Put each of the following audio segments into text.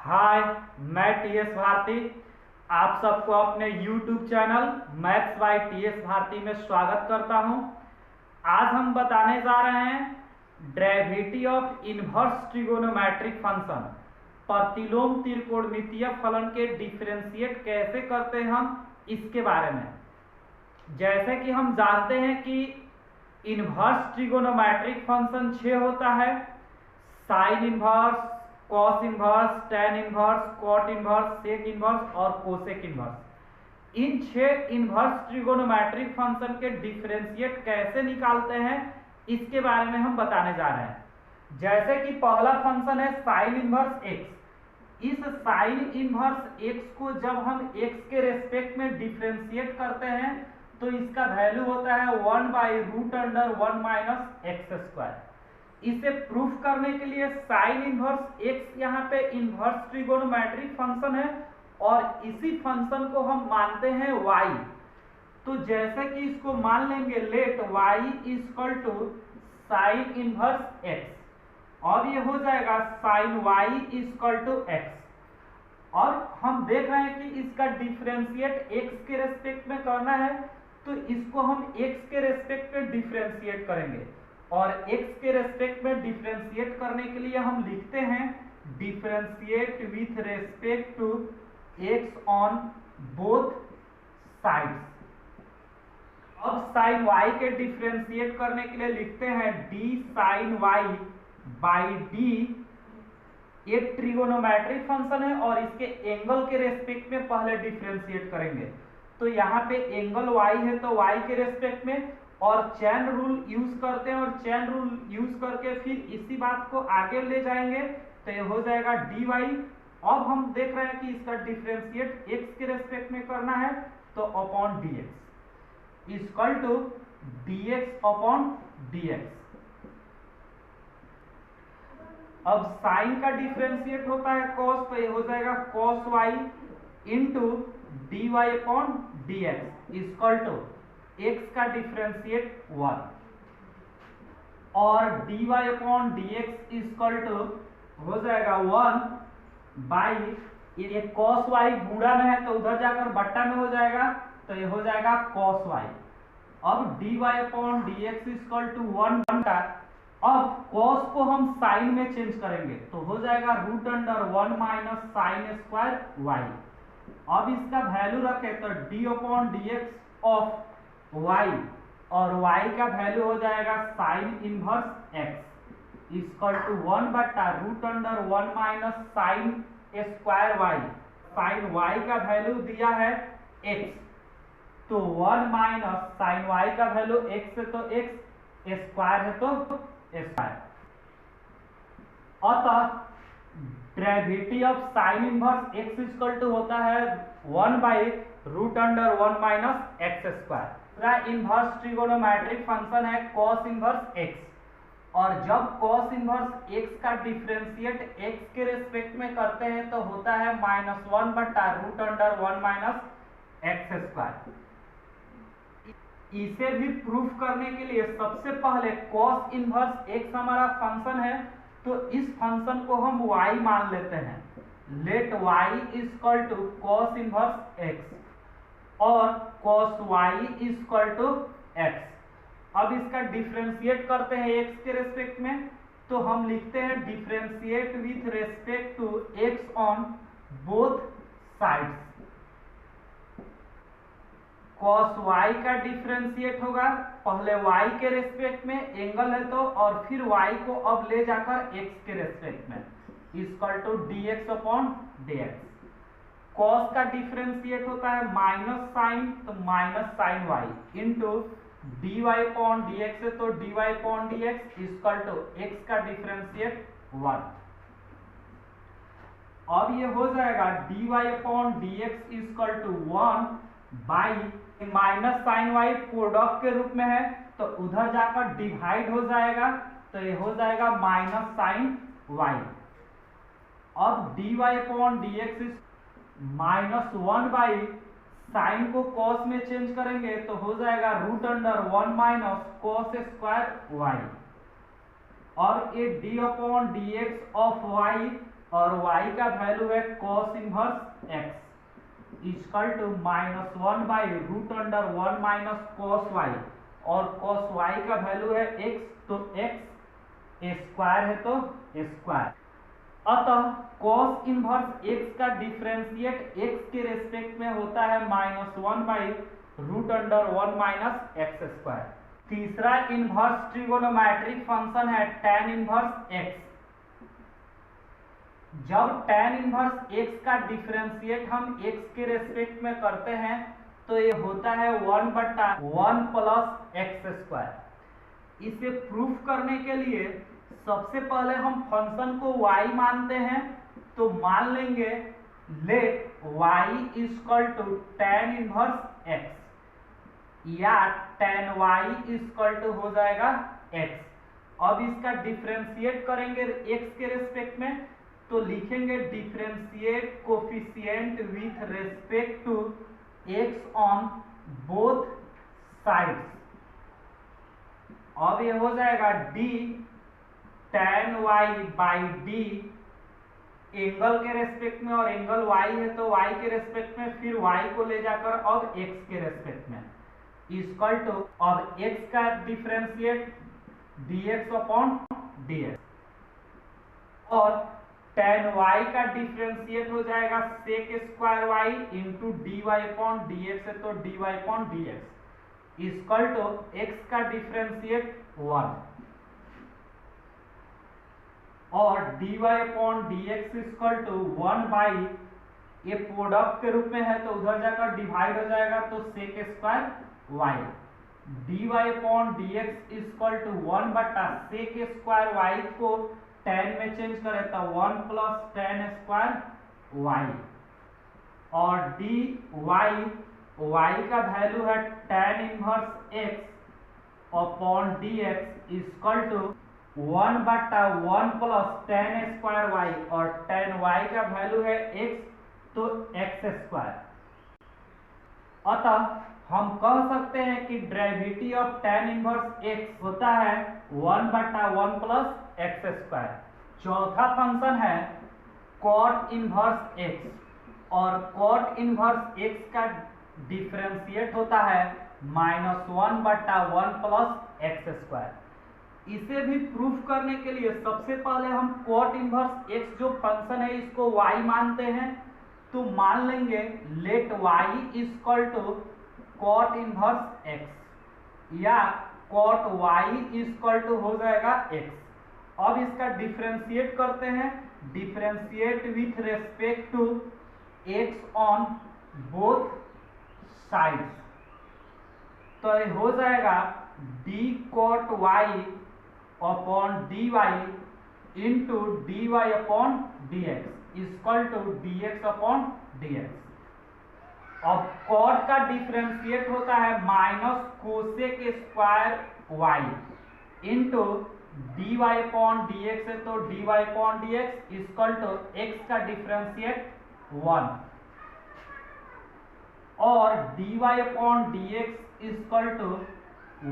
हाय, मैं टीएस भारती। आप सबको अपने YouTube channel maths by TS Bharti में स्वागत करता हूं। आज हम बताने जा रहे हैं derivative of inverse trigonometric function, प्रतिलोम त्रिकोणमितीय फलन के डिफरेंशिएट कैसे करते हैं हम इसके बारे में। जैसे कि हम जानते हैं कि इनवर्स ट्रिगोनोमेट्रिक फंक्शन 6 होता है: sine inverse, cos inverse, tan inverse, cot inverse, sec inverse और कोसेक इनवर्स। इन 6 इनवर्स ट्रिगोनोमेट्रिक फंक्शन के डिफरेंशिएट कैसे निकालते हैं इसके बारे में हम बताने जा रहे हैं। जैसे कि पहला फंक्शन है साइन इनवर्स एक्स। इस साइन इनवर्स एक्स को जब हम एक्स के रेस्पेक्ट में डिफरेंशिएट करते हैं तो इसका वैल्यू होता है 1/√(1 - x²). इसे प्रूफ करने के लिए साइन इनवर्स एक्स यहाँ पे इनवर्स ट्रिगोनोमेट्रिक फंक्शन है और इसी फंक्शन को हम मानते हैं y। तो जैसे कि इसको मान लेंगे let y = sine inverse x और ये हो जाएगा साइन y = x। और हम देख रहे हैं कि इसका डिफरेंशिएट x के रेस्पेक्ट में करना है तो इसको हम x के रेस्पेक्ट में डिफरेंशिएट करेंगे और x के रेस्पेक्ट में डिफरेंशिएट करने के लिए हम लिखते हैं differentiate with respect to x on both sides. अब साइन y के डिफरेंशिएट करने के लिए लिखते हैं d sin y/d। ये ट्रिगोनोमेट्रिक फंक्शन है और इसके एंगल के रेस्पेक्ट में पहले डिफरेंशिएट करेंगे। तो यहाँ पे एंगल y है तो y के रेस्पेक्ट में और चेन रूल यूज करते हैं और चेन रूल यूज करके फिर इसी बात को आगे ले जाएंगे तो ये हो जाएगा dy। अब हम देख रहे हैं कि इसका डिफरेंशिएट x के रेस्पेक्ट में करना है तो upon dx equal to dx upon dx। अब साइन का डिफरेंशिएट होता है cos तो ये हो जाएगा cos y into dy upon dx equal to x का डिफरेंशिएट 1 और dy upon dx equal to हो जाएगा 1 ये cos y गुणा में है तो उधर जाकर बट्टा में हो जाएगा तो ये हो जाएगा cos y। अब dy upon dx equal to 1 का अब cos को हम साइन में चेंज करेंगे तो हो जाएगा √(1 - sin² y। अब इसका वैल्यू रखें तो d upon dx of y और y का वैल्यू हो जाएगा sine inverse x equal to 1/√(1 - sin² y। Sine y का वैल्यू दिया है x तो 1 - sin y का वैल्यू x है तो x, स्क्वायर है तो स्क्वायर। अतः derivative of sine inverse x equal to होता है 1/√(1 - x²। इनवर्स ट्रिगोनोमेट्रिक फंक्शन है cos इनवर्स x और जब cos इनवर्स x का डिफरेंशिएट x के रेस्पेक्ट में करते हैं तो होता है -1/√(1 - x²। इसे भी प्रूफ करने के लिए सबसे पहले cos इनवर्स x हमारा फंक्शन है तो इस फंक्शन को हम y मान लेते हैं। Let y equal to cos inverse x और cos y equal to x। अब इसका डिफरेंशिएट करते हैं x के रेस्पेक्ट में तो हम लिखते हैं differentiate with respect to x on both sides. cos y का डिफरेंशिएट होगा पहले y के रेस्पेक्ट में एंगल है तो और फिर y को अब ले जाकर x के रेस्पेक्ट में equal to dx upon dx। cos का डिफरेंशिएट होता है माइनस साइन तो minus sine y into dy upon dx है तो dy upon dx equal to x का डिफरेंशिएट 1। अब ये हो जाएगा dy upon dx equal to 1 minus sine y product के रूप में है तो उधर जाकर डिवाइड हो जाएगा तो ये हो जाएगा माइनस साइन y। अब dy अपॉन dx -1 साइन को cos में चेंज करेंगे तो हो जाएगा √(1 - cos² y और ये d upon dx of y और y का वैल्यू है cos inverse x equal to -1 by root under 1 minus cos y, और cos y का वैल्यू है x, तो x स्क्वायर है तो स्क्वायर। अतः cos इनवर्स x का डिफरेंशिएट x के रेस्पेक्ट में होता है -1 by root under 1 minus x square. तीसरा इनवर्स ट्रिगोनोमेट्रिक फंक्शन है tan इनवर्स x। जब tan इनवर्स x का डिफरेंशिएट हम x के रेस्पेक्ट में करते हैं तो ये होता है 1/1 प्लस एक्स स्क्वायर। इसे प्रूफ करने के लिए सबसे पहले हम फंक्शन को y मानते हैं, तो मान लेंगे let y equal to tan inverse x, या tan y इक्वल टू हो जाएगा x। अब इसका डिफरेंशिएट करेंगे x के रेस्पेक्ट में, तो लिखेंगे differentiate coefficient with respect to x on both sides. अब ये हो जाएगा d tan y by d angle के रेस्पेक्ट में, और एंगल y है तो y के रेस्पेक्ट में, फिर y को ले जाकर अब x के रेस्पेक्ट में इक्वल टू अब x का डिफरेंशिएट dx अपॉन dx, और tan y का डिफरेंशिएट हो जाएगा sec square y into d y upon d x है तो d y upon d x equal to x का डिफरेंशिएट 1, और d y upon d x equal to 1 by, ये product के रूप में है तो उधर जाकर डिवाइड हो जाएगा तो sec square y, d y upon d x equal to 1 बटा sec स्क्वायर y को tan में चेंज करें तो 1 प्लस tan स्क्वायर y, और डी y का वैल्यू है tan inverse x upon d x equal to 1 बटा 1 प्लस tan स्क्वायर y, और tan y का वैल्यू है x तो x स्क्वायर। अतः हम कह सकते हैं कि derivative of tan inverse x होता है 1 बटा 1 प्लस एक्स स्क्वायर। चौथा फंक्शन है cot इनवर्स x, और cot इनवर्स x का डिफरेंशिएट होता है -1 बटा 1 प्लस एक्स स्क्वायर। इसे भी प्रूफ करने के लिए सबसे पहले हम cot इनवर्स x जो फंक्शन है इसको y मानते हैं, तो मान लेंगे let y equal to cot inverse x, या cot y इक्वल टू हो जाएगा x। अब इसका डिफरेंशिएट करते हैं, differentiate with respect to x on both sides, तो ये हो जाएगा d cot y upon dy into d y upon d x equal to d x upon d x. अब cot का डिफरेंशिएट होता है minus cosec square y into d y upon d x है तो d y upon d x equal to x का differentiate 1, और d y upon d x equal to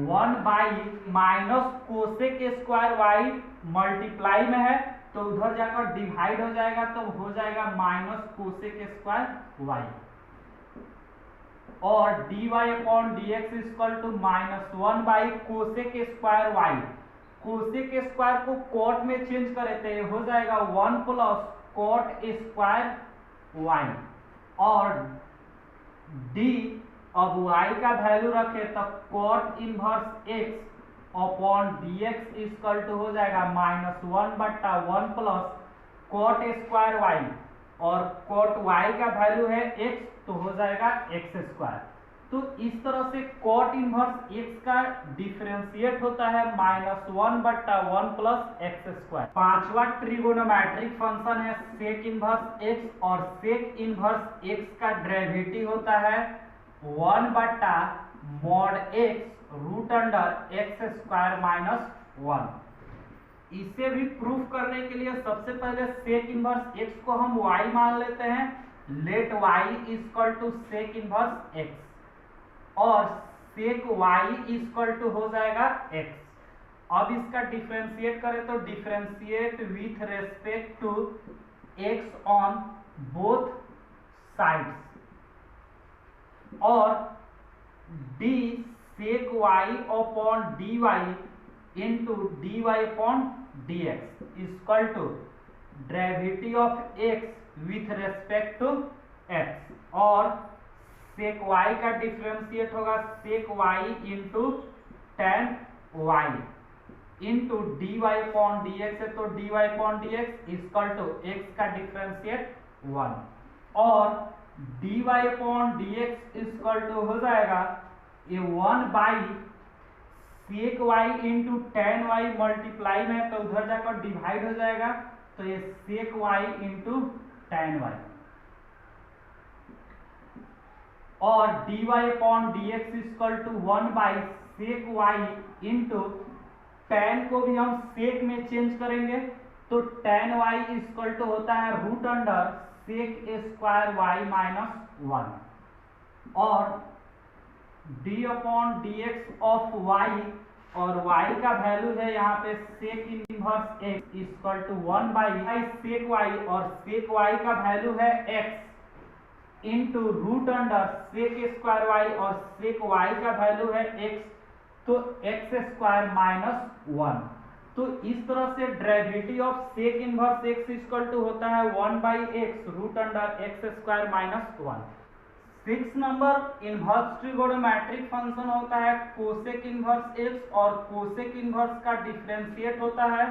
1 by minus cosec square y multiply में है तो उधर जाकर divide हो जाएगा तो हो जाएगा माइनस कोसेक स्क्वायर y, और d y upon d x equal to -1 by cosec square y। Cosec square को cot में चेंज करे तो हो जाएगा 1 प्लस cot स्क्वायर y, और d अब y का वैल्यू रखे तो cot inverse x upon d x equal to हो जाएगा -1 बटा 1 प्लस cot स्क्वायर y, और cot y का वैल्यू है x तो हो जाएगा x स्क्वायर। तो इस तरह से cot इनवर्स x का डिफरेंशिएट होता है -1 बटा 1 प्लस एक्स स्क्वायर। पांचवा ट्रिगोनोमेट्रिक फंक्शन है sec इनवर्स x, और sec इनवर्स x का डेरिवेटिव होता है 1 बटा mod x root under x square -1। इसे भी प्रूफ करने के लिए सबसे पहले sec इनवर्स x को हम y मान लेते हैं, let y equal to sec inverse x, और sec y इक्वल टू हो जाएगा x। अब इसका डिफरेंशिएट करें तो differentiate with respect to x on both sides और d sec y upon dy into dy upon dx equal to derivative of x with respect to x और sec y का differentiate होगा sec y into tan y into dy upon dx है तो dy upon dx equal to x का differentiate 1 और dy upon dx equal to हो जाएगा ये 1 by sec y into tan y multiply में तो उधर जाकर डिवाइड हो जाएगा तो ये sec y into tan y और dy upon dx equal to 1 by sec y into tan को भी हम sec में चेंज करेंगे तो tan y इक्वल टू होता है root under sec square y minus 1 और d upon dx of y और y का वैल्यू है यहाँ पे sec inverse x equal to 1 by sec y और sec y का वैल्यू है x into root under sec square y और sec y का वैल्यू है x तो x स्क्वायर माइनस 1 तो इस तरह से derivative of sec inverse x equal to होता है 1 by x root under x square minus 1। 6 number inverse trigonometric function होता है कोसेक इनवर्स x और कोसेक इनवर्स का डिफरेंशिएट होता है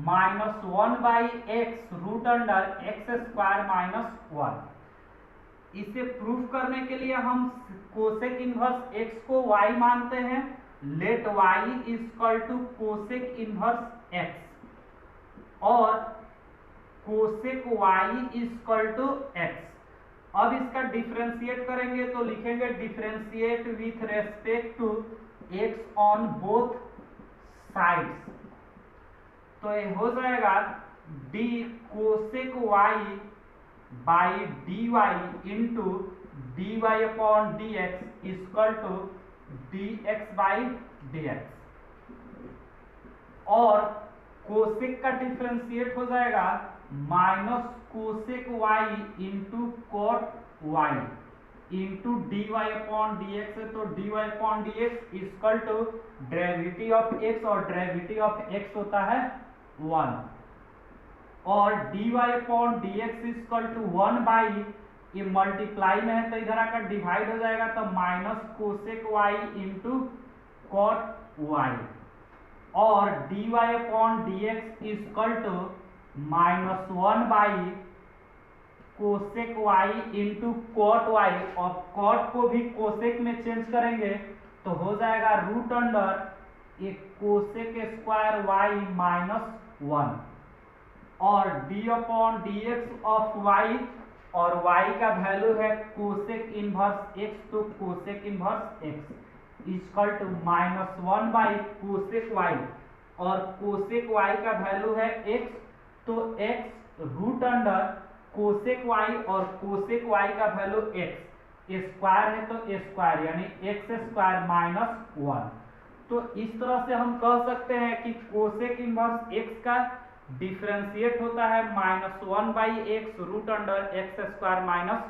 -1 by x root under x square minus 1। इसे proof करने के लिए हम कोसेक इनवर्स x को y मानते हैं let y equal to cosec inverse x और cosec y equal to x। अब इसका डिफरेंशिएट करेंगे तो लिखेंगे differentiate with respect to x on both sides तो ये हो जाएगा d cosec y by dy into dy upon dx equal to dx by dx और कोसेक का डिफरेंशिएट हो जाएगा minus cosec y into cot y into dy upon dx है तो dy upon dx equal to derivative of x और derivative of x होता है 1 और dy upon dx equal to 1 by ये मल्टीप्लाई में है तो इधर आकर डिवाइड हो जाएगा तो minus cosec y into cot y और dy upon dx equal to -1 by cosec y into cot y और कॉट को भी कोसेक में चेंज करेंगे तो हो जाएगा रूट अंडर एक कोसेक स्क्वायर y माइनस 1 और d upon dx of y और y का वैल्यू है कोसेक इनवर्स x तो cosec inverse x equal to -1 by cosec y और कोसेक y का वैल्यू है x तो x root under cosec y और कोसेक y का वैल्यू x स्क्वायर है तो स्क्वायर यानी x स्क्वायर माइनस 1 तो इस तरह से हम कह सकते हैं कि कोसेक इनवर्स x का डिफरेंशिएट होता है -1 by x root under x square minus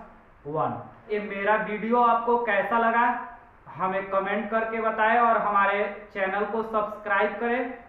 1। ये मेरा वीडियो आपको कैसा लगा हमें कमेंट करके बताएं और हमारे चैनल को सब्सक्राइब करें।